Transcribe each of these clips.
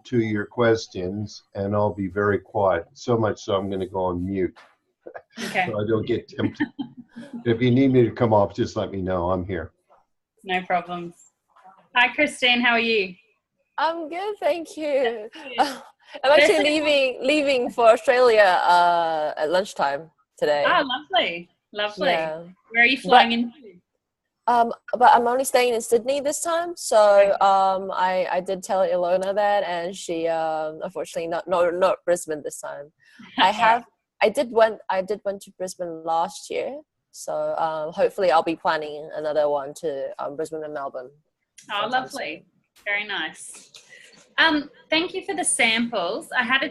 to your questions, and I'll be very quiet. So much so I'm going to go on mute Okay. so I don't get tempted. If you need me to come off, just let me know. I'm here. No problems. Hi, Christine. How are you? I'm good, thank you. I'm actually leaving for Australia at lunchtime today. Ah, lovely, lovely. Yeah. Where are you flying into? But I'm only staying in Sydney this time, so I did tell Ilona that, and she unfortunately not Brisbane this time. I did went to Brisbane last year, so hopefully I'll be planning another one to Brisbane and Melbourne. Oh, lovely. Very nice. Thank you for the samples. I've had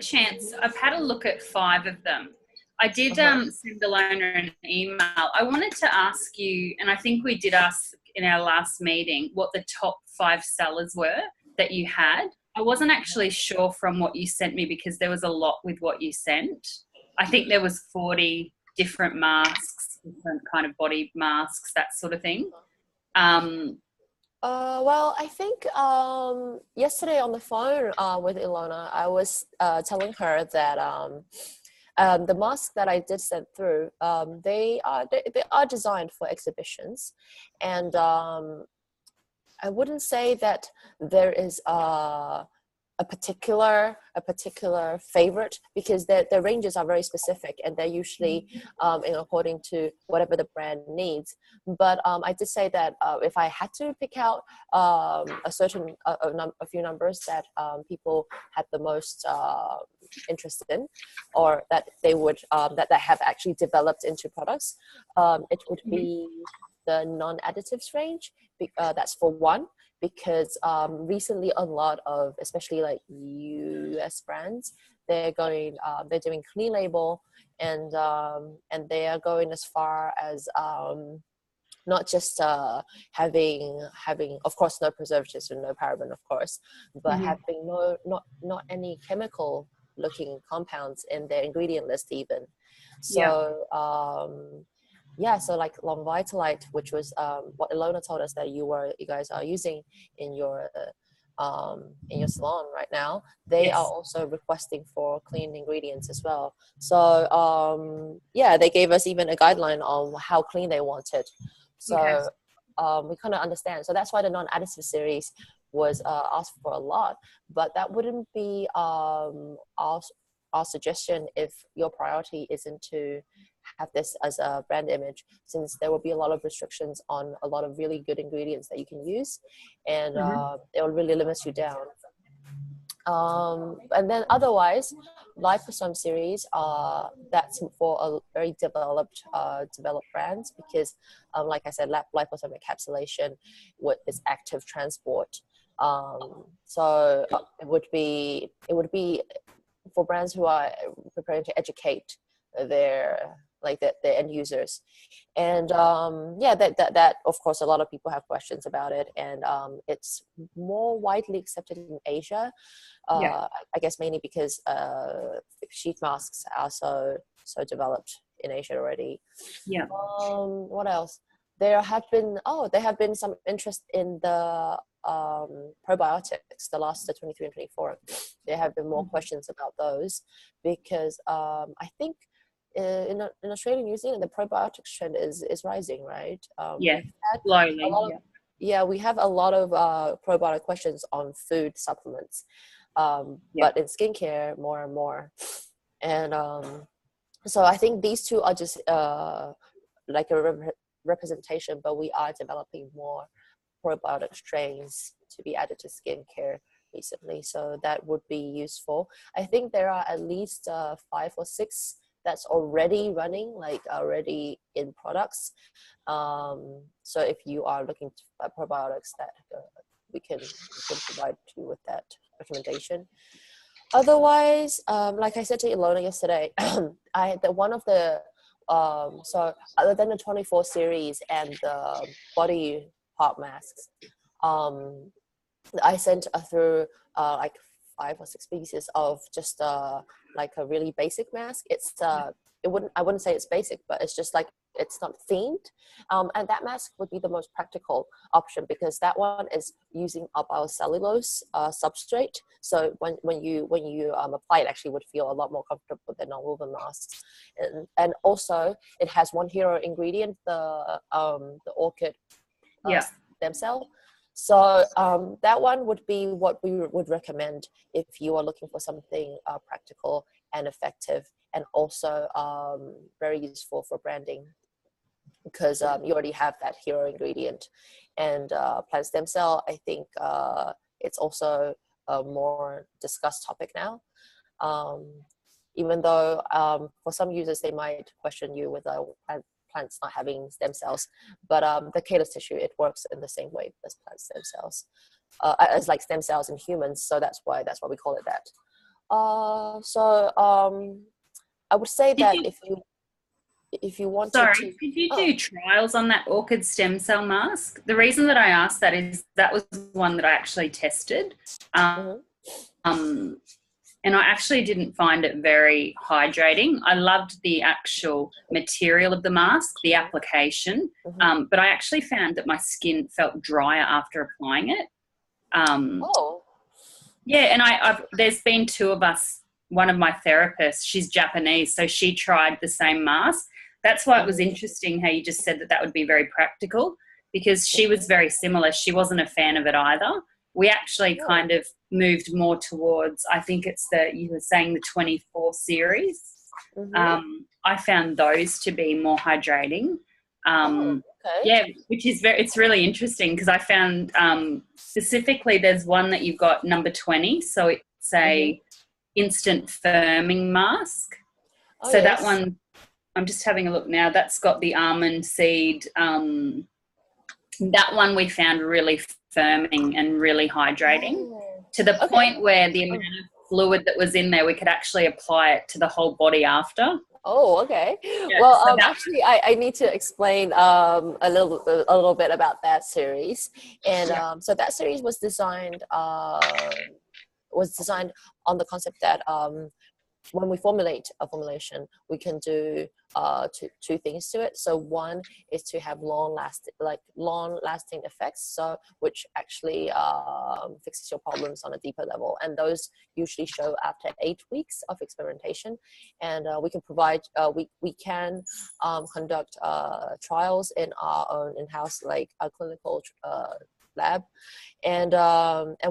a look at 5 of them. I did send Ilona an email. I wanted to ask you, and I think we did ask in our last meeting, what the top 5 sellers were that you had. I wasn't actually sure from what you sent me because there was a lot with what you sent. I think there was 40 different masks, different kind of body masks, that sort of thing. Well, I think yesterday on the phone with Ilona, I was telling her that the masks that I did send through, they are designed for exhibitions, and I wouldn't say that there is a particular favorite, because the ranges are very specific and they're usually according to whatever the brand needs. But I did say that if I had to pick out a few numbers that people had the most interest in, or that they would that have actually developed into products, it would be the non-additives range. That's for one, because recently a lot of, especially like US brands, they're doing clean label, and they are going as far as not just having of course no preservatives and no paraben, of course, but having not any chemical looking compounds in their ingredient list even. So so like Long Vitalite, which was what Ilona told us that you guys are using in your salon right now, they are also requesting for clean ingredients as well. So they gave us even a guideline on how clean they want it. So we kind of understand. So that's why the non-additive series was asked for a lot, but that wouldn't be our suggestion if your priority isn't to have this as a brand image, since there will be a lot of restrictions on a lot of really good ingredients that you can use, and it will really limit you down. And then otherwise, liposome series, that's for a very developed brands, because like I said, liposome encapsulation with its active transport. So it would be for brands who are preparing to educate their end users. And that of course a lot of people have questions about it, and it's more widely accepted in Asia, I guess mainly because sheet masks are so developed in Asia already. What else? There have been some interest in the probiotics, the last 23 and 24. There have been more questions about those, because I think in Australia and New Zealand, the probiotics trend is rising, right? Slowly. We have a lot of probiotic questions on food supplements, but in skincare more and more. And so I think these two are just like a representation, but we are developing more probiotic strains to be added to skincare recently, so that would be useful. I think there are at least 5 or 6 that's already running, like already in products. So if you are looking at probiotics, that we can provide you with that recommendation. Otherwise, like I said to Ilona yesterday, so other than the 24 series and the body part masks, I sent through like 5 or 6 pieces of just like a really basic mask. It's I wouldn't say it's basic, but it's just like it's not themed, and that mask would be the most practical option because that one is using a biocellulose substrate. So when you apply it, actually would feel a lot more comfortable than non-woven masks, and also it has one hero ingredient, the orchid stem cell. So that one would be what we would recommend if you are looking for something practical and effective, and also very useful for branding, because you already have that hero ingredient. And plant stem cell, I think it's also a more discussed topic now. Even though for some users, they might question you with plants not having stem cells, but the calyx tissue, it works in the same way as plant stem cells, as like stem cells in humans. So that's why we call it that. I would say that if you wanted Sorry, to, did you do trials on that orchid stem cell mask? The reason that I asked that is that was one that I actually tested. And I actually didn't find it very hydrating. I loved the actual material of the mask, the application, but I actually found that my skin felt drier after applying it. Yeah, and there's been two of us. One of my therapists, she's Japanese, so she tried the same mask. That's why it was interesting how you just said that would be very practical, because she was very similar. She wasn't a fan of it either. We actually kind of moved more towards, I think it's you were saying the 24 series. I found those to be more hydrating. Yeah, which is it's really interesting because I found specifically there's one that you've got number 20. So it's a instant firming mask. That one, I'm just having a look now. That's got the almond seed. That one we found really firming and really hydrating to the point where the amount of fluid that was in there, we could actually apply it to the whole body after. Oh, okay. Yeah, well, actually, I need to explain a little bit about that series. And so that series was designed on the concept that when we formulate a formulation, we can do two things to it. So one is to have long-lasting effects, so which actually fixes your problems on a deeper level, and those usually show after 8 weeks of experimentation. And we can provide we can conduct trials in our own in-house, like a clinical lab, and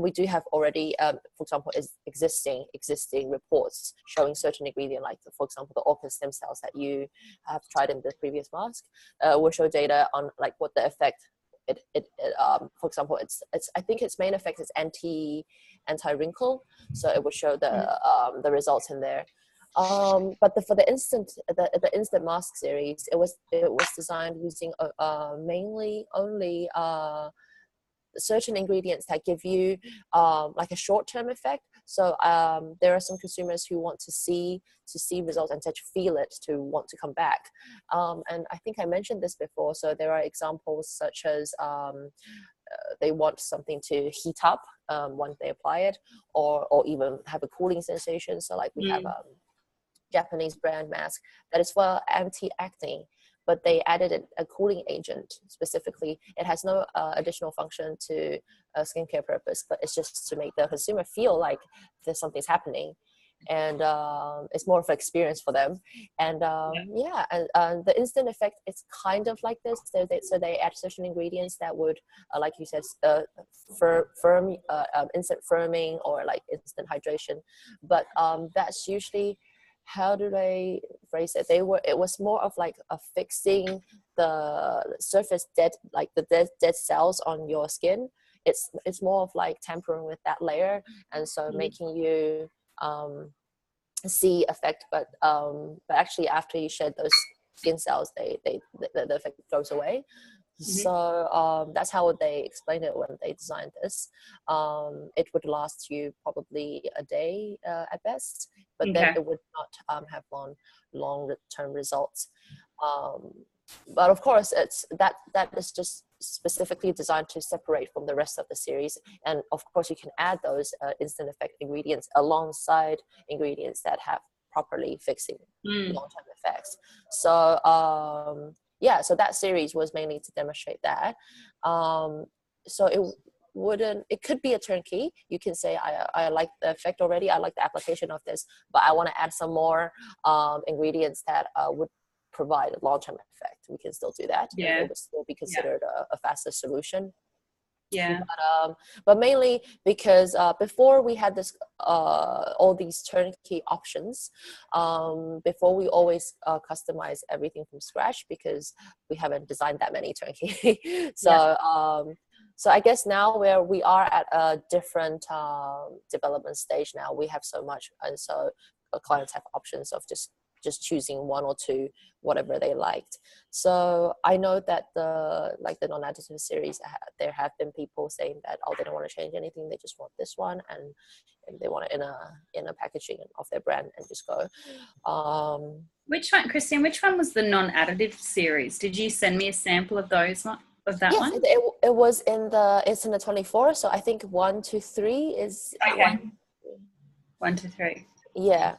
we do have already, for example, existing reports showing certain ingredient, like for example the orchid stem cells that you have tried in the previous mask, will show data on like what the effect for example, it's I think its main effect is anti-wrinkle, so it would show the results in there. But for the instant mask series, it was designed using mainly only certain ingredients that give you like a short-term effect. So there are some consumers who want to see results and to feel it, to want to come back. And I think I mentioned this before. So there are examples such as they want something to heat up once they apply it, or even have a cooling sensation. So like we have Japanese brand mask that is for anti-acne, but they added a cooling agent specifically. It has no additional function to skincare purpose, but it's just to make the consumer feel like something's happening. And it's more of an experience for them. And the instant effect, it's kind of like this. So they add certain ingredients that would, like you said, instant firming or like instant hydration. But that's usually, how do they phrase it? It was more of like fixing the surface dead cells on your skin. It's more of like tampering with that layer, and so making you see effect, but actually after you shed those skin cells, the effect goes away. So that's how they explained it when they designed this. It would last you probably a day at best, but then it would not have long-term results. But of course, it's that is just specifically designed to separate from the rest of the series. And of course, you can add those instant effect ingredients alongside ingredients that have properly fixing long-term effects. So yeah, so that series was mainly to demonstrate that. So it could be a turnkey. You can say, I like the effect already, I like the application of this, but I want to add some more ingredients that would provide a long-term effect. We can still do that. Yeah. And it would still be considered a faster solution. Yeah. But mainly because before we had this all these turnkey options, before we always customize everything from scratch because we haven't designed that many turnkey. So I guess now where we are at a different development stage now, we have so much, and so clients have options of just choosing one or two, whatever they liked. So I know that the non-additive series, there have been people saying that, oh, they don't want to change anything, they just want this one, and they want it in a packaging of their brand and just go. Which one, Christine? Which one was the non-additive series? Did you send me a sample of those one? Of that one? It was it's in the 24. So I think 1, 2, 3 is okay. 1, 2, 3. Yeah.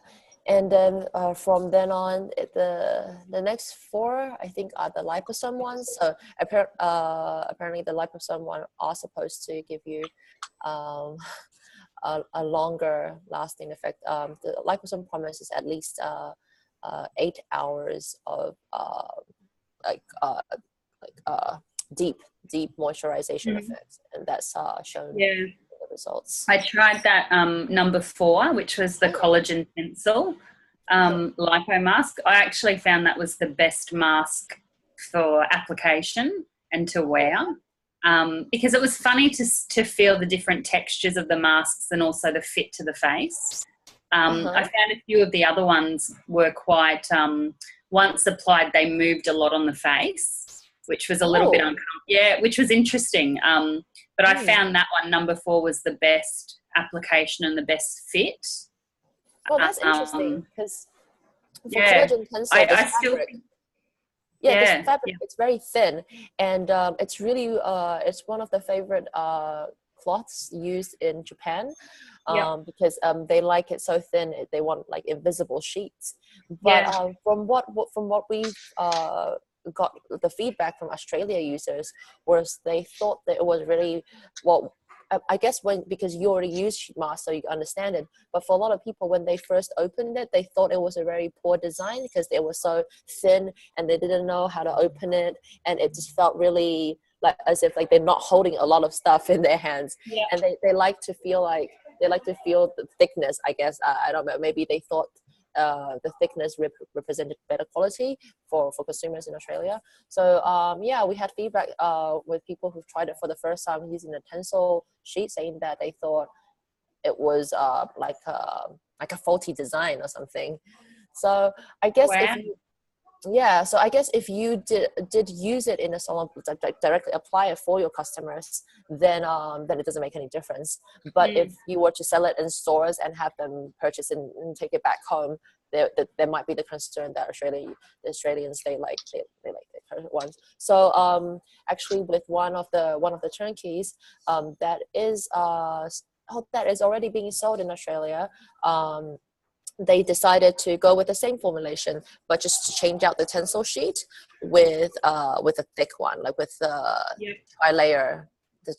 And then from then on, the next 4, I think, are the liposome ones. So apparently the liposome one are supposed to give you a longer lasting effect. The liposome promises at least 8 hours of deep moisturization effects, and that's shown in the results. I tried that number 4, which was the collagen pencil lipo mask. I actually found that was the best mask for application and to wear, because it was funny to feel the different textures of the masks and also the fit to the face. I found a few of the other ones were quite, once applied, they moved a lot on the face, which was a little bit uncomfortable. Yeah, which was interesting. But I found that one, number 4, was the best application and the best fit. Well, that's interesting because collagen pencil, I still think, this fabric, it's very thin, and it's really it's one of the favorite cloths used in Japan, because they like it so thin. They want like invisible sheets. But from what we've got, the feedback from Australia users was they thought that it was really, well, I guess because you already use sheet mask, so you understand it. But for a lot of people, when they first opened it, they thought it was a very poor design because they were so thin and they didn't know how to open it, and it just felt really like as if like they're not holding a lot of stuff in their hands. And they like to feel the thickness. I guess I don't know. Maybe they thought the thickness represented better quality for consumers in Australia. So we had feedback with people who've tried it for the first time using the Tencel sheet, saying that they thought it was like a faulty design or something. So I guess if you did use it in a salon, directly apply it for your customers, then it doesn't make any difference. But if you were to sell it in stores and have them purchase and take it back home, there might be the concern that the Australians they like the current ones. So actually, with one of the turnkeys that is already being sold in Australia, they decided to go with the same formulation, but just to change out the Tencel sheet with a thick one, like with the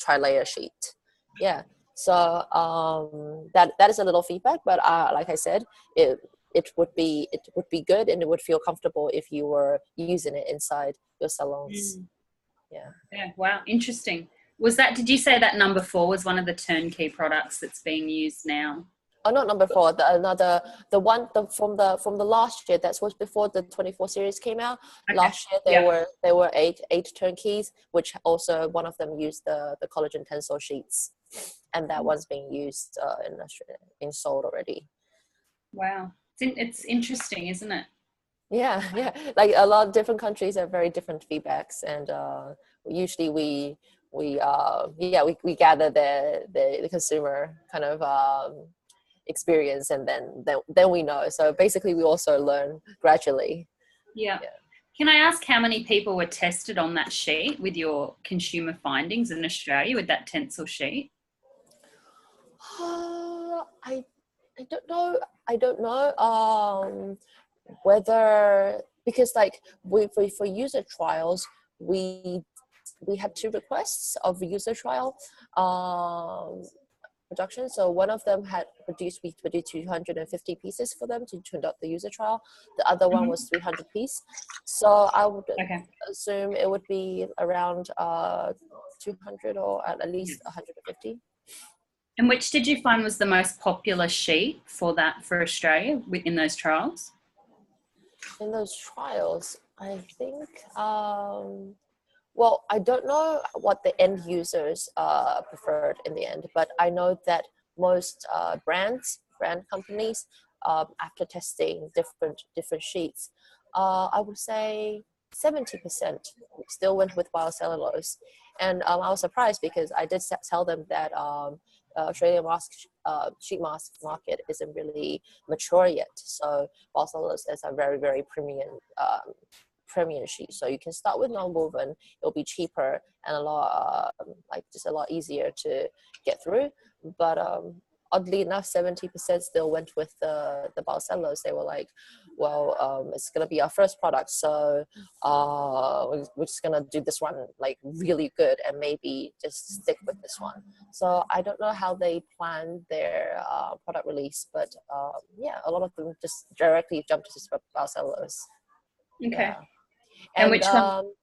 tri-layer sheet. Yeah. So that is a little feedback, but like I said, it would be good and it would feel comfortable if you were using it inside your salons. Yeah. Wow. Interesting. Did you say that number 4 was one of the turnkey products that's being used now? Oh, not number 4. The one from the last year. That was before the 24 series came out. Okay. Last year there were eight turnkeys, which also one of them used the collagen Tencel sheets, and that one's being used in Australia, being sold already. Wow, it's interesting, isn't it? Yeah. Like a lot of different countries have very different feedbacks, and usually we gather the consumer kind of experience, and then we know. So basically we also learn gradually. Yeah. Can I ask how many people were tested on that sheet with your consumer findings in Australia with that Tencel sheet? I don't know whether because like for user trials, we have 2 requests of user trial production. So one of them we produced 250 pieces for them to conduct the user trial. The other one was 300 piece. So I would assume it would be around 200 or at least 150. And which did you find was the most popular sheet for Australia in those trials? In those trials, I think, well, I don't know what the end users preferred in the end, but I know that most brand companies, after testing different sheets, I would say 70% still went with biocellulose. And I was surprised because I did tell them that Australian sheet mask market isn't really mature yet. So biocellulose is a very, very premium sheet. So you can start with non-woven. It'll be cheaper and a lot just a lot easier to get through. But oddly enough, 70% still went with the biocellulose. They were like, well, it's gonna be our first product, so we're just gonna do this one like really good and maybe just stick with this one. So I don't know how they plan their product release, but yeah, a lot of them just directly jumped to biocellulose. Okay. Yeah. And which one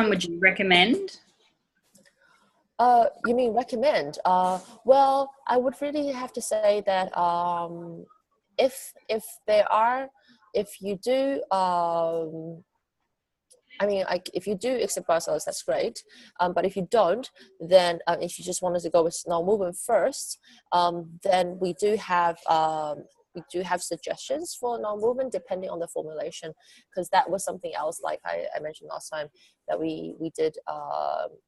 would you recommend? You mean recommend? Well, I would really have to say that if you do, I mean, like if you do accept biocellulose, that's great. But if you don't, then if you just wanted to go with non-woven first, then we do have suggestions for non-woven depending on the formulation, because that was something else, like I mentioned last time, that we did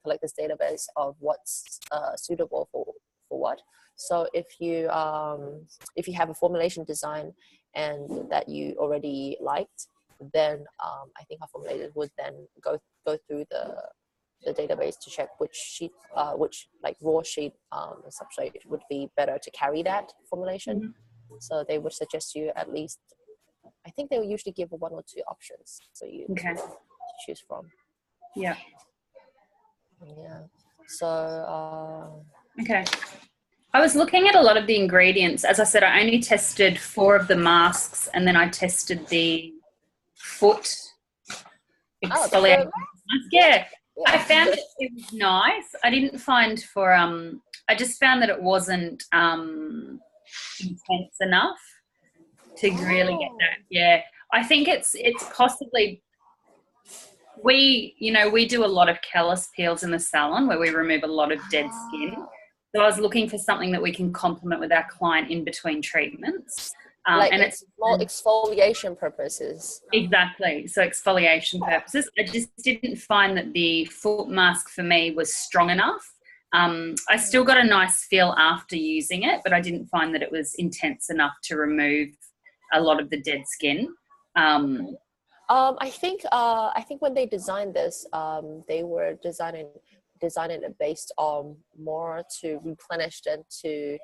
collect this database of what's suitable for what. So if you have a formulation design and that you already liked, then I think our formulator would then go through the database to check which sheet, which like raw sheet substrate would be better to carry that formulation. So they would suggest you at least, I think they will usually give 1 or 2 options for you to choose from. Yeah. Yeah. So. Okay. I was looking at a lot of the ingredients. As I said, I only tested 4 of the masks, and then I tested the foot exfoliating mask. Yeah. I found it was nice. I didn't find I just found that it wasn't intense enough to really get that. Yeah. I think it's possibly, we do a lot of callus peels in the salon where we remove a lot of dead skin. So I was looking for something that we can complement with our client in between treatments. And it's more exfoliation purposes. Exactly. So exfoliation purposes. I just didn't find that the foot mask for me was strong enough. I still got a nice feel after using it, but I didn't find that it was intense enough to remove a lot of the dead skin. I think when they designed this, they were designing it based on more to replenish than to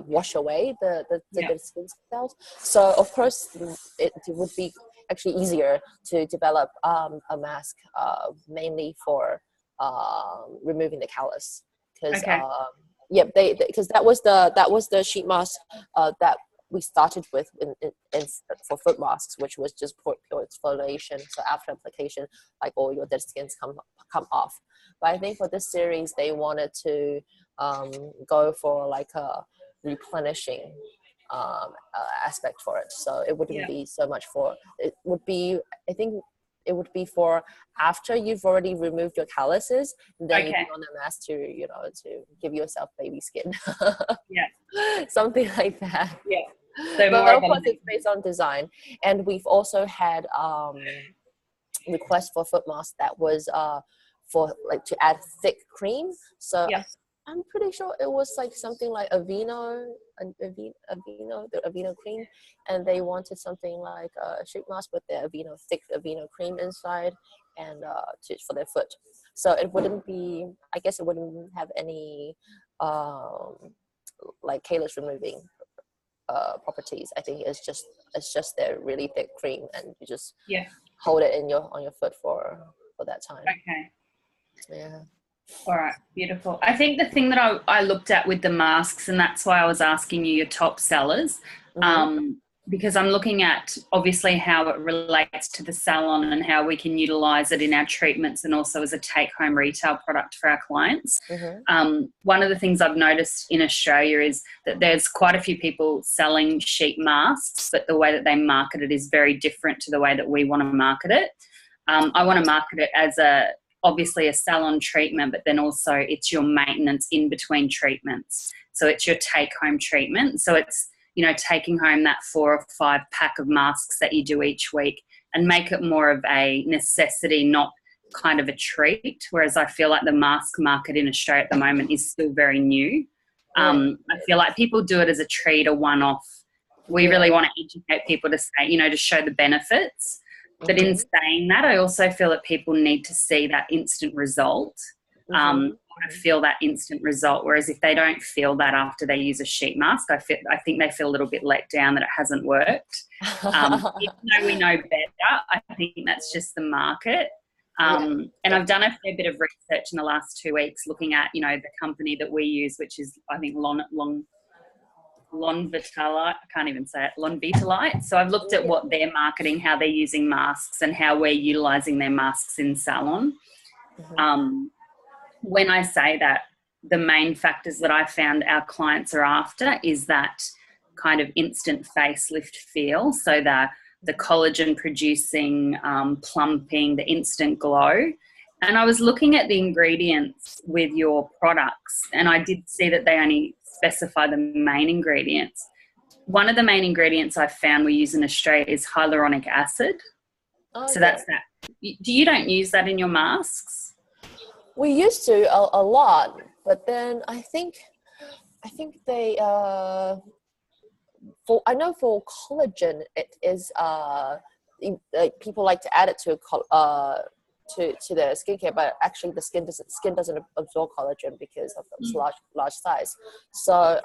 wash away the dead skin cells. So of course it would be actually easier to develop a mask mainly for removing the callus, because because that was the sheet mask that we started with for foot masks, which was just pure exfoliation. So after application, like all your dead skins come off. But I think for this series, they wanted to go for like a replenishing aspect for it. So it wouldn't be so much for, it would be, I think it would be for after you've already removed your calluses, then you put on a mask to give yourself baby skin. Something like that. Yeah. So but of course it's based on design. And we've also had requests for foot masks that was for like to add thick cream. So I'm pretty sure it was like something like Aveeno cream, and they wanted something like a sheet mask with the thick Aveeno cream inside, and for their foot. So it wouldn't be, I guess it wouldn't have any like callus removing properties. I think it's just their really thick cream, and you just Yeah. hold it in on your foot for that time. Okay. Yeah. All right, beautiful. I think the thing that I looked at with the masks, and that's why I was asking you your top sellers, because I'm looking at obviously how it relates to the salon and how we can utilize it in our treatments and also as a take-home retail product for our clients. One of the things I've noticed in Australia is that there's quite a few people selling sheet masks, but the way that they market it is very different to the way that we want to market it. I want to market it as obviously a salon treatment, but then also it's your maintenance in between treatments. So it's your take-home treatment. So it's, taking home that 4 or 5 pack of masks that you do each week and make it more of a necessity, not kind of a treat. Whereas I feel like the mask market in Australia at the moment is still very new. I feel like people do it as a treat, a one-off. We really want to educate people to say, to show the benefits. But in saying that, I also feel that people need to see that instant result, feel that instant result. Whereas if they don't feel that after they use a sheet mask, I think they feel a little bit let down that it hasn't worked. Even though we know better, I think that's just the market. And I've done a fair bit of research in the last 2 weeks looking at, the company that we use, which is, I think, Lonvitalite, I can't even say it, Lonvitalite. So I've looked at what they're marketing, how they're using masks and how we're utilising their masks in salon. When I say that, the main factors that I found our clients are after is that kind of instant facelift feel. So the collagen producing, plumping, the instant glow. And I was looking at the ingredients with your products, and I did see that they only specify the main ingredients. One of the main ingredients I found we use in Australia is hyaluronic acid. So that's that. You don't use that in your masks? We used to a lot, but then I think they I know for collagen it is like people like to add it to their skincare, but actually the skin doesn't absorb collagen because of its large size. So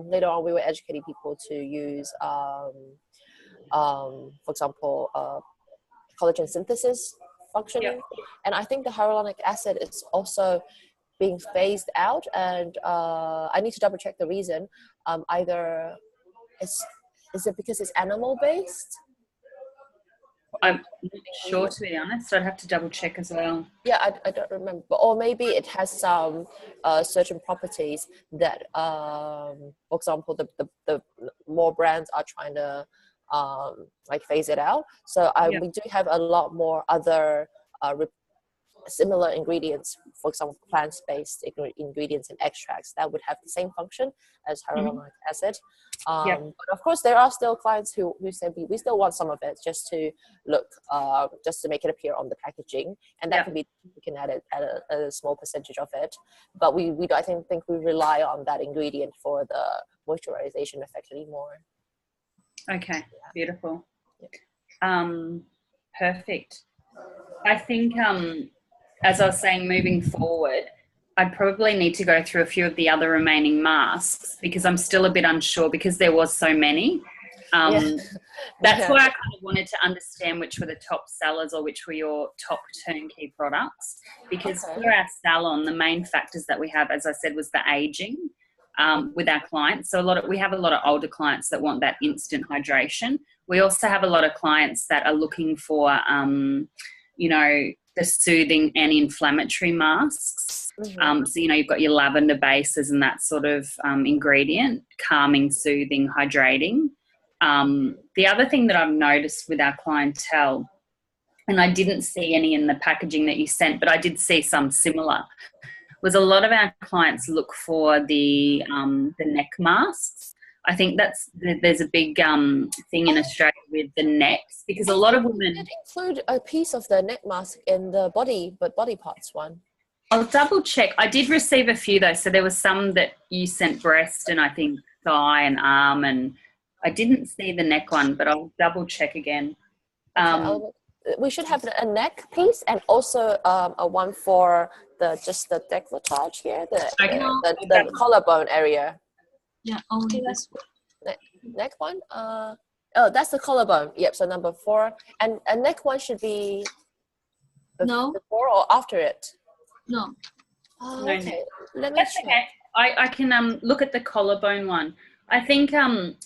later on we were educating people to use for example collagen synthesis functioning, and I think the hyaluronic acid is also being phased out, and I need to double check the reason. Either is it because it's animal based? I'm not sure, to be honest. I'd have to double check as well. Yeah, I don't remember. Or maybe it has some certain properties that, for example, the more brands are trying to like phase it out. So we do have a lot more other similar ingredients, for example, plant-based ingredients and extracts that would have the same function as hyaluronic acid. But of course, there are still clients who say we still want some of it just to look, just to make it appear on the packaging, and that can be, we can add a small percentage of it. But we I think we rely on that ingredient for the moisturization effect anymore. Okay, beautiful. Perfect. I think, as I was saying, moving forward, I probably need to go through a few of the other remaining masks because I'm still a bit unsure because there was so many. That's why I kind of wanted to understand which were the top sellers or which were your top turnkey products, because for our salon, the main factors that we have, as I said, was the aging with our clients. So we have a lot of older clients that want that instant hydration. We also have a lot of clients that are looking for, the soothing anti-inflammatory masks. So, you've got your lavender bases and that sort of ingredient, calming, soothing, hydrating. The other thing that I've noticed with our clientele, and I didn't see any in the packaging that you sent, but I did see some similar, was a lot of our clients look for the neck masks. I think there's a big thing in Australia with the necks, because a lot of women did include a piece of the neck mask in the body parts one. I'll double check. I did receive a few though, so there was some that you sent breast and I think thigh and arm, and I didn't see the neck one, but I'll double check again. We should have a neck piece and also a one for the décolletage here, the collarbone area. Yeah, only this one. neck one. Oh, that's the collarbone. Yep. So number 4, and neck one should be No, before or after it. no. Oh, No, okay. Let me That's check. okay. I can look at the collarbone one. I think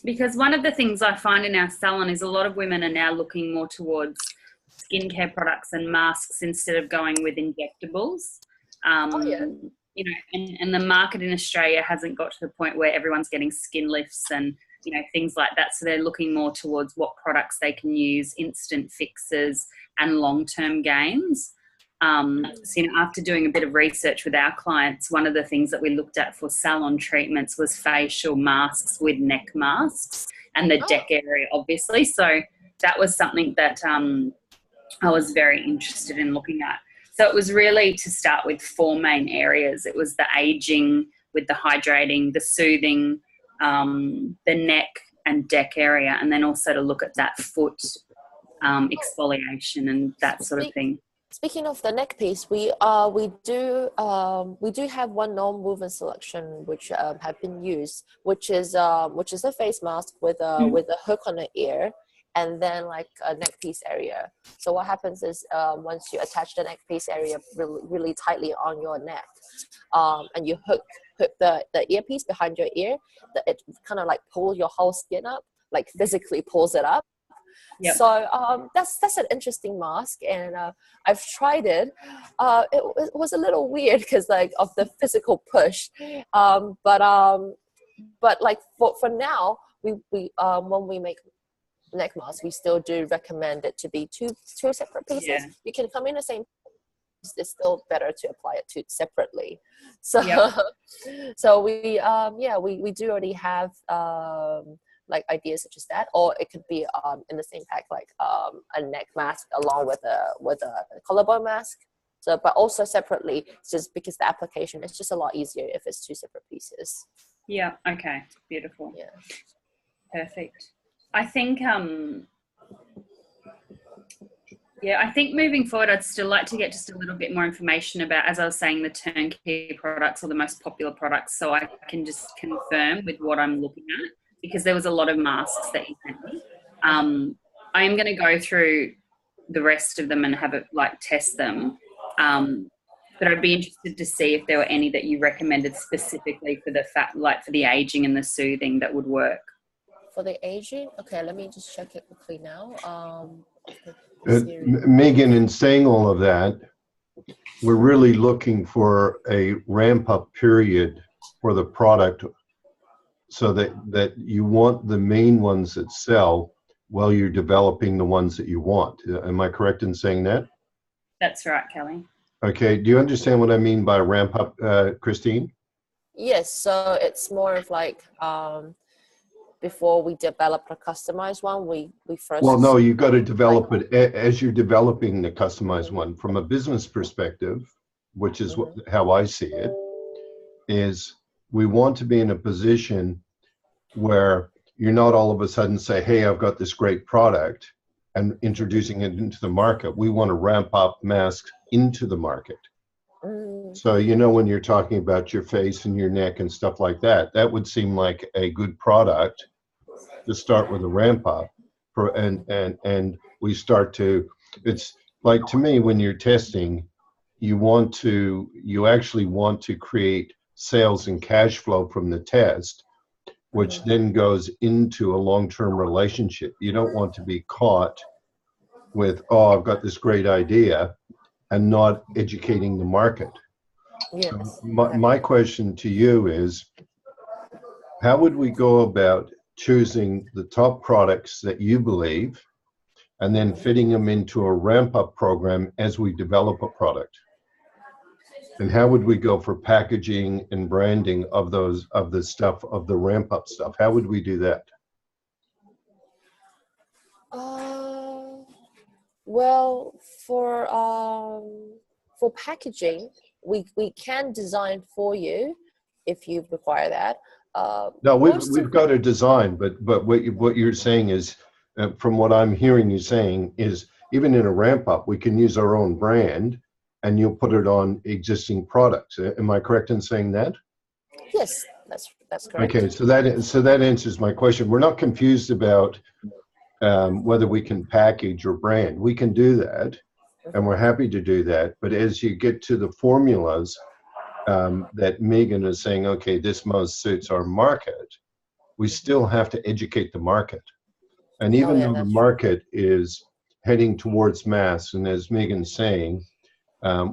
because one of the things I find in our salon is a lot of women are now looking more towards skincare products and masks instead of going with injectables. Oh, yeah. You know, and the market in Australia hasn't got to the point where everyone's getting skin lifts and, you know, things like that. So they're looking more towards what products they can use, instant fixes and long-term gains. So, you know, after doing a bit of research with our clients, one of the things that we looked at for salon treatments was facial masks with neck masks and the deck area, obviously. So that was something that I was very interested in looking at. So it was really to start with 4 main areas. It was the aging with the hydrating, the soothing, the neck and deck area, and then also to look at that foot exfoliation and that sort of thing. Speaking of the neck piece, we do have one non-woven selection which have been used, which is a face mask with a hook on the ear, and then like a neck piece area. So what happens is once you attach the neck piece area really tightly on your neck, and you hook the earpiece behind your ear, it kind of like pulls your whole skin up, like physically pulls it up. Yep. So that's an interesting mask, and I've tried it. It was a little weird because like of the physical push, but like for now, we when we make neck masks, we still do recommend it to be two separate pieces. Yeah. You can come in the same. It's still better to apply it separately. So yep. So we do already have like ideas such as that, or it could be in the same pack, like a neck mask along with a collarbone mask. So, but also separately, just because the application is just a lot easier if it's 2 separate pieces. Yeah. Okay. Beautiful. Yeah. Perfect. I think I think moving forward, I'd still like to get just a little bit more information about, as I was saying, the turnkey products or the most popular products, so I can just confirm with what I'm looking at, because there was a lot of masks that you sent me. I am going to go through the rest of them and have it like test them. But I'd be interested to see if there were any that you recommended specifically for the for the aging and the soothing that would work. For the aging, okay, let me just check it quickly now. Megan, in saying all of that, we're really looking for a ramp-up period for the product, so that you want the main ones that sell while you're developing the ones that you want. Am I correct in saying that? That's right, Kelly. Okay. Do you understand what I mean by ramp up, Christine? Yes. So it's more of like before we develop a customized one, we first. Well, no, you've got to develop it as you're developing the customized one from a business perspective, which is how I see it. Is we want to be in a position where you're not all of a sudden say, hey, I've got this great product and introducing it into the market. We want to ramp up masks into the market. So, you know, when you're talking about your face and your neck and stuff like that, that would seem like a good product to start with a ramp up and we start to, it's like, to me, when you're testing, you actually want to create sales and cash flow from the test, which then goes into a long-term relationship. You don't want to be caught with, oh, I've got this great idea and not educating the market. Yes. So my question to you is, how would we go about choosing the top products that you believe and then fitting them into a ramp-up program as we develop a product? And how would we go for packaging and branding of the stuff, of the ramp-up stuff? How would we do that? Well, for packaging, we can design for you if you require that. No, we've got a design, but what you're saying is, from what I'm hearing you saying, is even in a ramp-up, we can use our own brand and you'll put it on existing products. Am I correct in saying that? Yes, That's correct. Okay, so that answers my question. We're not confused about whether we can package or brand. We can do that, and we're happy to do that. But as you get to the formulas that Megan is saying, okay, this most suits our market, we still have to educate the market. And even though the That's market is heading towards mass, and as Megan's saying,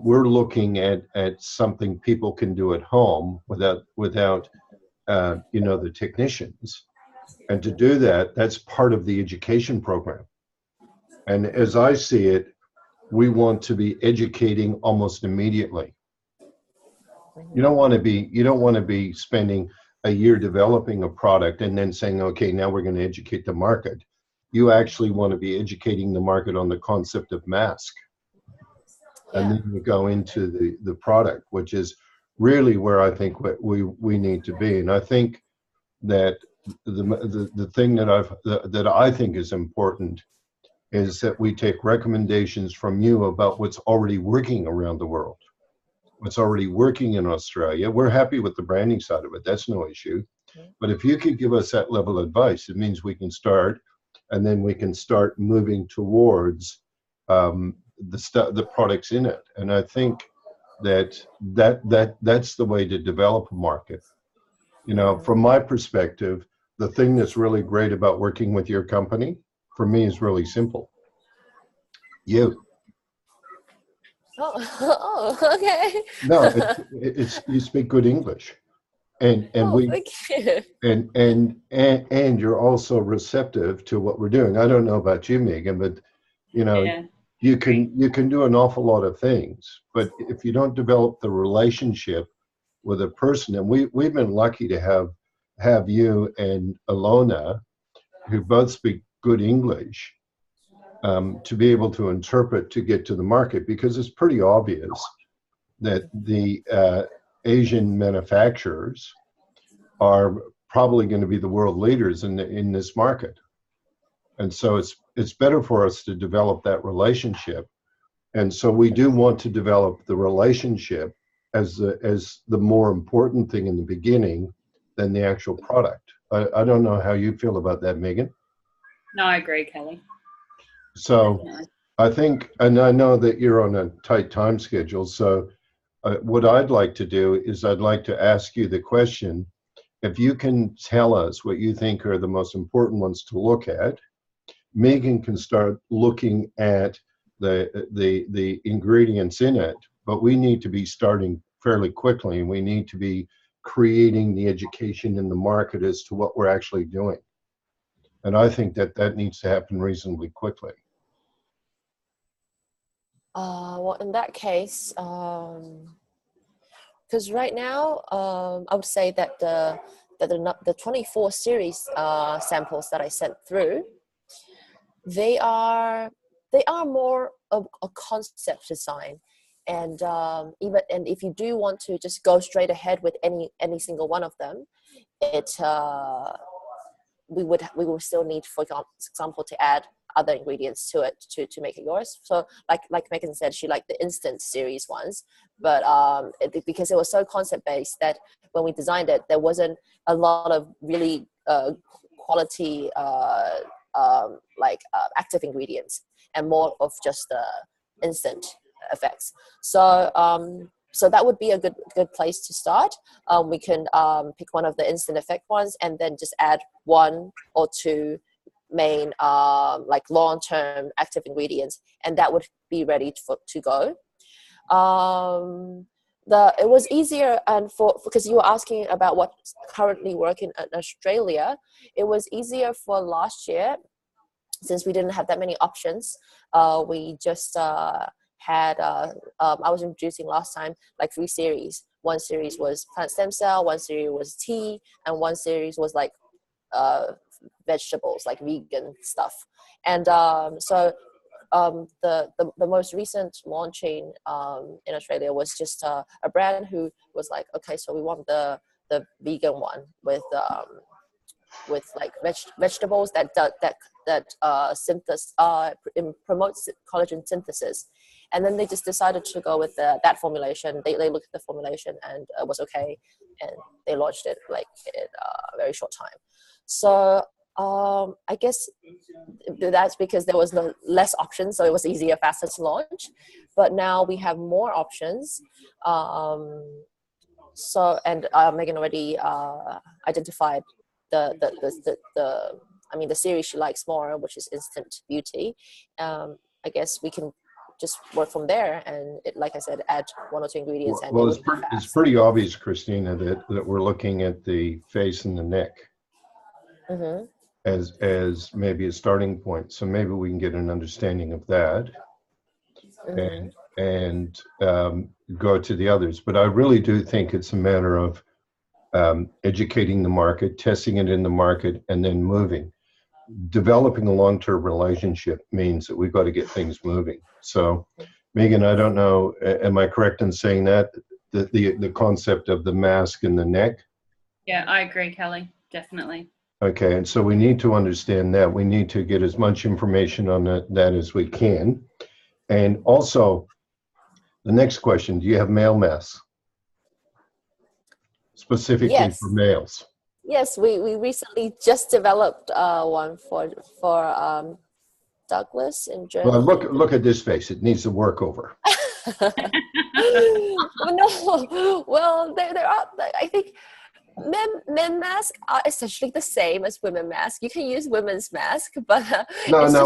we're looking at something people can do at home without the technicians. And to do that, that's part of the education program. And as I see it, we want to be educating almost immediately. You don't want to be spending a year developing a product and then saying, okay, now we're going to educate the market. You actually want to be educating the market on the concept of mask. And then you go into the product, which is really where I think we need to be. And I think that the thing that I think is important is that we take recommendations from you about what's already working around the world, what's already working in Australia. We're happy with the branding side of it. That's no issue. But if you could give us that level of advice, it means we can start, and then we can start moving towards the products in it. And I think that's the way to develop a market. From my perspective, the thing that's really great about working with your company, for me, is really simple. You. Oh, okay. No, it's you speak good English, and Thank you. and you're also receptive to what we're doing. I don't know about you, Megan, but Yeah. you can do an awful lot of things, but if you don't develop the relationship with a person, and we've been lucky to have you and Ilona, who both speak good English, to be able to interpret to get to the market, because it's pretty obvious that the Asian manufacturers are probably going to be the world leaders in this market. And so it's better for us to develop that relationship. And so we do want to develop the relationship as the more important thing in the beginning than the actual product. I don't know how you feel about that, Megan. No, I agree, Kelly. So Definitely. I think, and I know that you're on a tight time schedule, so what I'd like to do is I'd like to ask you the question, if you can tell us what you think are the most important ones to look at. Megan can start looking at the ingredients in it, but we need to be starting fairly quickly, and we need to be creating the education in the market as to what we're actually doing. And I think that needs to happen reasonably quickly. Well, in that case, because right now, I would say that the 24 series samples that I sent through, they are more of a concept design, and if you do want to just go straight ahead with any single one of them, we will still need, for example, to add other ingredients to it to make it yours. So like Megan said, she liked the instant series ones, but because it was so concept based that when we designed it, there wasn't a lot of really quality active ingredients, and more of just instant effects. So that would be a good place to start. We can pick one of the instant effect ones, and then just add one or two main long-term active ingredients, and that would be ready to go. It was easier, and because you were asking about what's currently working in Australia, it was easier for last year since we didn't have that many options. We just had I was introducing last time like 3 series. One series was plant stem cell, one series was tea, and one series was like vegetables, like vegan stuff. And the most recent launching in Australia was just a brand who was like, okay, so we want the vegan one with like vegetables that promotes collagen synthesis. And then they just decided to go with that formulation. They looked at the formulation, and it was okay. and they launched it like in a very short time. So I guess that's because there was no less options, so it was easier, faster to launch. But now we have more options. So Megan already identified the series she likes more, which is Instant Beauty. I guess we can just work from there, and like I said, add 1 or 2 ingredients. Well, it's pretty obvious, Christina, that we're looking at the face and the neck as maybe a starting point. So maybe we can get an understanding of that, and go to the others. But I really do think it's a matter of educating the market, testing it in the market, and then moving. Developing a long-term relationship means that we've got to get things moving. So, Megan, I don't know, am I correct in saying that the concept of the mask and the neck? Yeah, I agree, Kelly. Definitely. Okay, and so we need to understand that. We need to get as much information on that as we can. And also, the next question, do you have male masks? Specifically for males? Yes, we recently just developed one for Douglas in Germany. Well, look at this face. It needs a workover. No, well, there are. I think men masks are essentially the same as women masks. You can use women's mask, but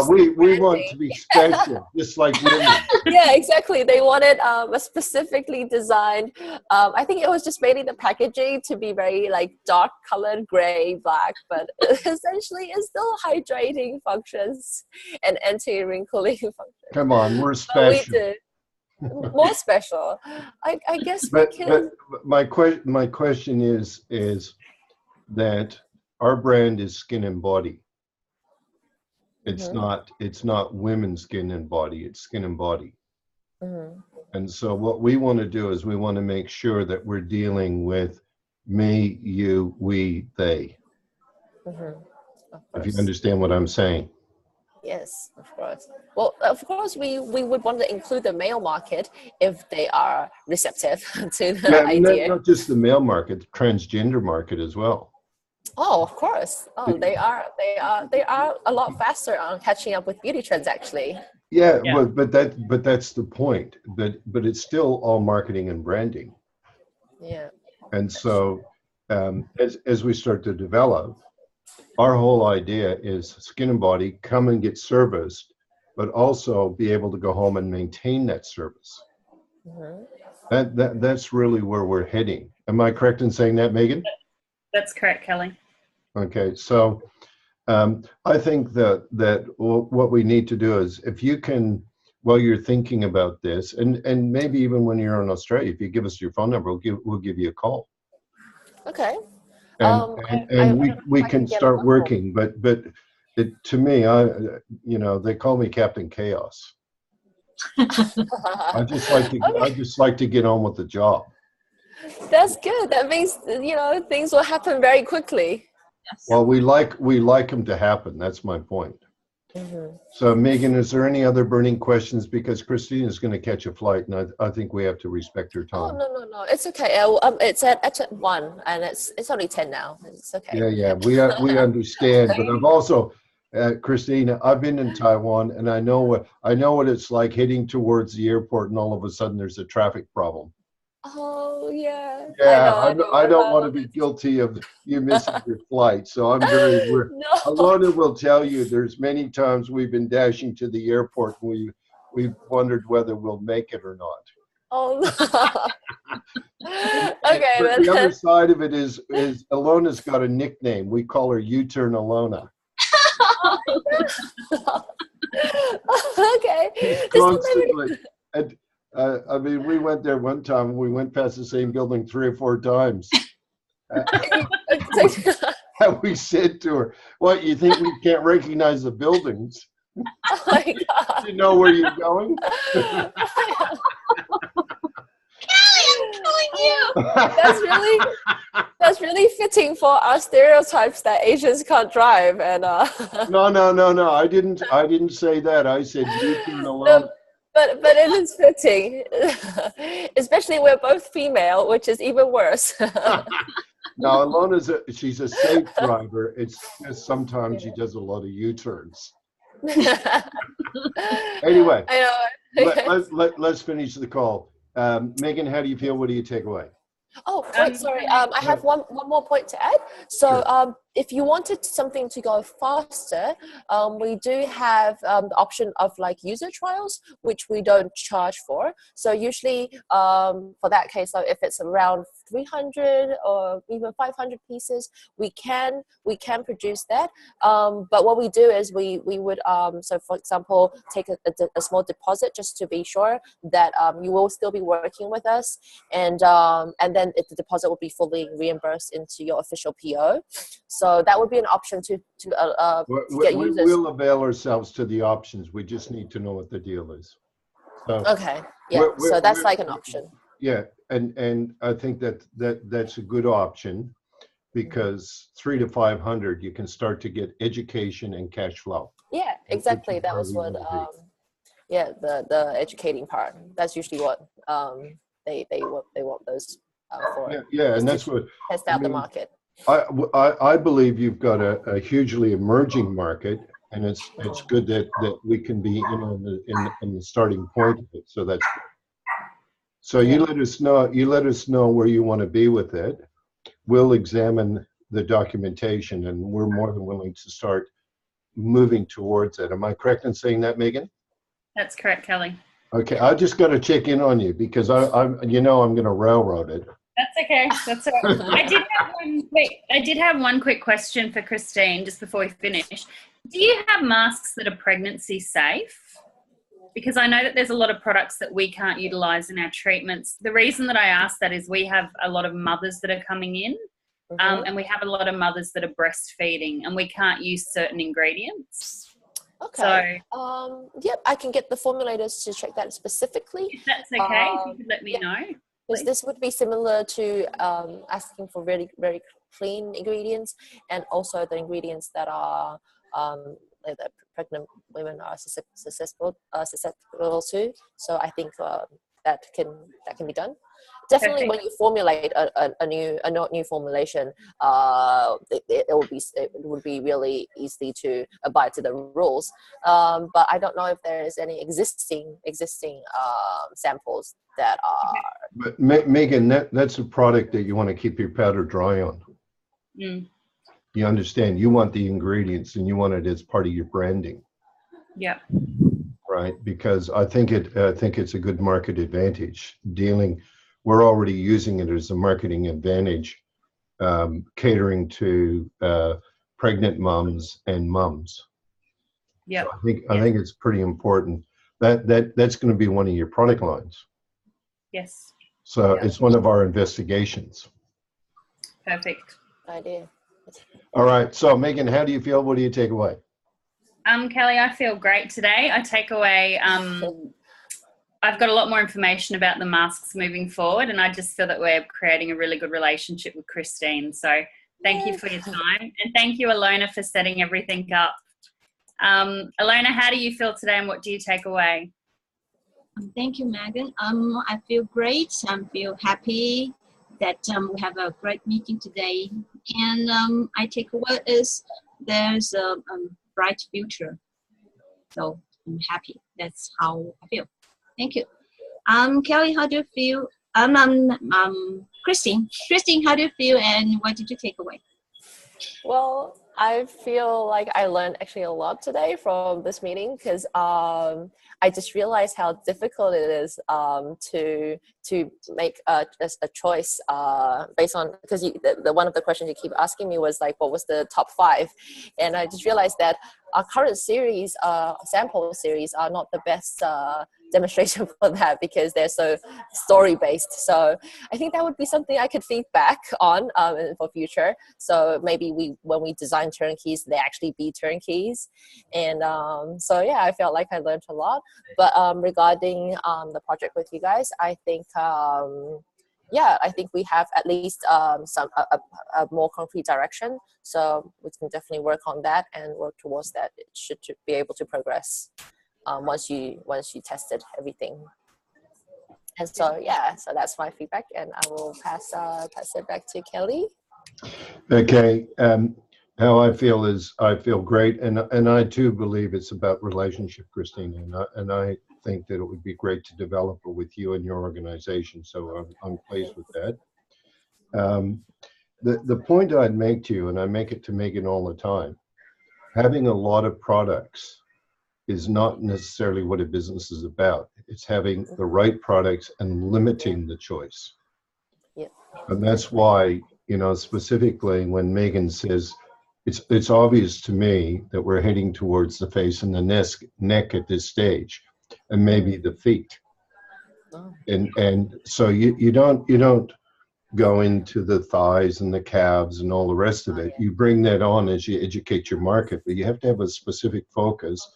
we want to be special, just like women. Yeah, exactly. They wanted a specifically designed. I think it was just mainly the packaging to be very like dark colored, gray, black, but essentially it's still hydrating functions and anti-wrinkling functions. Come on, we're special. We did. More special. I guess we can. But my question is that our brand is skin and body. It's not women's skin and body. It's skin and body. And so what we want to do is we want to make sure that we're dealing with me, you, we, they. If you understand what I'm saying. Yes, of course. Well, of course, we would want to include the male market if they are receptive to the idea. Not just the male market, the transgender market as well. Oh, of course. Oh, they are a lot faster on catching up with beauty trends, actually. Yeah. But that's the point. But it's still all marketing and branding. Yeah. And so, as we start to develop, our whole idea is skin and body, come and get serviced, but also be able to go home and maintain that service. That's really where we're heading. Am I correct in saying that, Megan? That's correct, Kelly. Okay, so I think that what we need to do is, if you can, while you're thinking about this, and maybe even when you're in Australia, if you give us your phone number, we'll give you a call. Okay. And we can start working, but to me, they call me Captain Chaos. I just like to get on with the job. That's good. That means things will happen very quickly. Yes. Well, we like them to happen. That's my point. So, Megan, is there any other burning questions? Because Christine is going to catch a flight, and I think we have to respect her time. Oh, no, it's okay. It's at 1, and it's only 10 now. It's okay. Yeah, we understand. But I've also, Christina, I've been in Taiwan, and I know what it's like heading towards the airport, and all of a sudden there's a traffic problem. Oh, yeah. Yeah, I don't want to be guilty of you missing your flight. So I'm very worried. No. Alona will tell you there's many times we've been dashing to the airport and we've wondered whether we'll make it or not. Oh, no. Okay. But the other side of it is Alona's got a nickname. We call her U-Turn Alona. Okay. Constantly. We went there one time. We went past the same building 3 or 4 times. And we said to her, "What, you think we can't recognize the buildings? Oh my God. Do you know where you're going?" Kelly, I'm killing you. That's really fitting for our stereotypes that Asians can't drive. And No. I didn't say that. I said U-Turn Alona. but it is fitting, especially we're both female, which is even worse. Now, she's a safe driver. It's just sometimes she does a lot of U-turns. Anyway, I know. let's finish the call. Megan, how do you feel? What do you take away? Oh, wait, sorry. I have one more point to add. So, Sure. if you wanted something to go faster, we do have the option of like user trials, which we don't charge for. So usually, for that case, so if it's around 300 or even 500 pieces, we can produce that. But what we do is we would so for example, take a small deposit just to be sure that you will still be working with us, and then the deposit will be fully reimbursed into your official PO. So that would be an option to get users. We'll avail ourselves to the options. We just need to know what the deal is. So, Okay, yeah. So that's like an option. Yeah, and I think that's a good option, because 300 to 500 you can start to get education and cash flow. Yeah, exactly. That was what the educating part. That's usually what they want those for. Yeah, and that's what test out the market. I believe you've got a hugely emerging market, and it's good that we can be in the starting point of it. So that's good. So you let us know where you want to be with it. We'll examine the documentation, and we're more than willing to start moving towards it. Am I correct in saying that, Megan? That's correct, Kelly. Okay, I just got to check in on you because I'm going to railroad it. That's okay. That's all right. I did have one quick question for Christine just before we finish. Do you have masks that are pregnancy safe? Because I know that there's a lot of products that we can't utilize in our treatments. The reason that I ask that is we have a lot of mothers that are coming in, and we have a lot of mothers that are breastfeeding, and we can't use certain ingredients. Okay. So, yep, I can get the formulators to check that specifically. If that's okay, if you could let me know. Because this would be similar to asking for very, very clean ingredients, and also the ingredients that are that pregnant women are susceptible to. So I think that can be done. Definitely, when you formulate a new formulation, it would be really easy to abide to the rules. But I don't know if there is any existing samples that are. But Megan, that's a product that you want to keep your powder dry on. Mm. You understand? You want the ingredients, and you want it as part of your branding. Yeah. Right, because I think it's a good market advantage. We're already using it as a marketing advantage, catering to pregnant moms and mums. Yeah. So I think it's pretty important. That's going to be one of your product lines. Yes. So it's one of our investigations. Perfect. Idea. All right. So Megan, how do you feel? What do you take away? Kelly, I feel great today. I take away, I've got a lot more information about the masks moving forward, and I just feel that we're creating a really good relationship with Christine. So thank you for your time, and thank you, Alona, for setting everything up. Alona, how do you feel today, and what do you take away? Thank you, Megan. I feel great. I feel happy that we have a great meeting today, and I take away is there's a bright future. So I'm happy. That's how I feel. Thank you. Kelly, how do you feel? Christine, how do you feel, and what did you take away? Well, I feel like I learned actually a lot today from this meeting, because I just realized how difficult it is to make a choice based on, because the one of the questions you keep asking me was like, what was the top 5? And I just realized that our current series, sample series, are not the best demonstration for that, because they're so story based. So I think that would be something I could feedback on for future. So maybe when we design turnkeys, they actually be turnkeys. And so yeah, I felt like I learned a lot. But regarding the project with you guys, I think I think we have at least a more concrete direction. So we can definitely work on that and work towards that. It should be able to progress once you tested everything. And so yeah, so that's my feedback, and I will pass it back to Kelly. Okay. How I feel is I feel great, and I too believe it's about relationship, Christina, and I think that it would be great to develop it with you and your organization. So I'm pleased with that. The point I'd make to you, and I make it to Megan all the time, having a lot of products is not necessarily what a business is about. It's having the right products and limiting the choice. Yeah. And that's why, you know, specifically when Megan says, it's obvious to me that we're heading towards the face and the neck at this stage, and maybe the feet. Oh. And so you don't go into the thighs and the calves and all the rest of it. You bring that on as you educate your market, but you have to have a specific focus.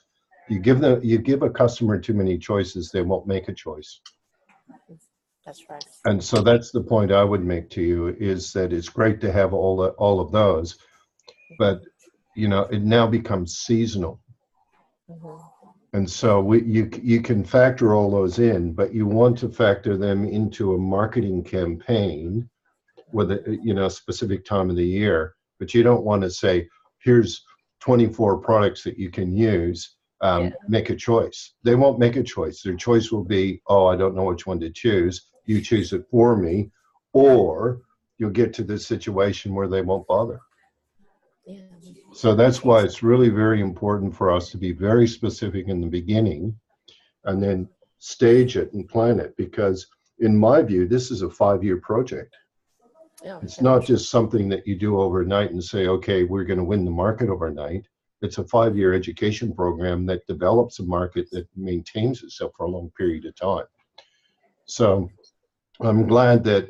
You give a customer too many choices, they won't make a choice. That's right. And so that's the point I would make to you, is that it's great to have all of those, but you know, it now becomes seasonal. Mm-hmm. And so you can factor all those in, but you want to factor them into a marketing campaign with a, you know, specific time of the year. But you don't want to say, here's 24 products that you can use, make a choice. They won't make a choice. Their choice will be, oh, I don't know which one to choose. You choose it for me, or you'll get to this situation where they won't bother. Yeah. So that's why it's really very important for us to be very specific in the beginning and then stage it and plan it, because in my view, this is a 5-year project. Yeah, it's not just something that you do overnight and say, okay, we're going to win the market overnight. It's a 5-year education program that develops a market that maintains itself for a long period of time. So I'm glad that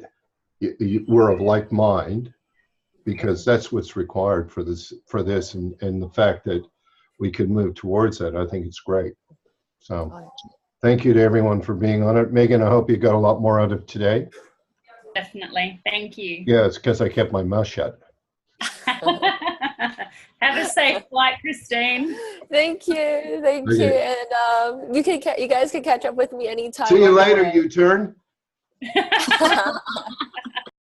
we're of like mind, because that's what's required for this, and the fact that we can move towards that, I think it's great. So thank you to everyone for being on it. Megan, I hope you got a lot more out of today. Definitely. Thank you. Yeah, it's because I kept my mouth shut. Have a safe flight, Christine. Thank you. And you guys can catch up with me anytime. See you later, U-turn.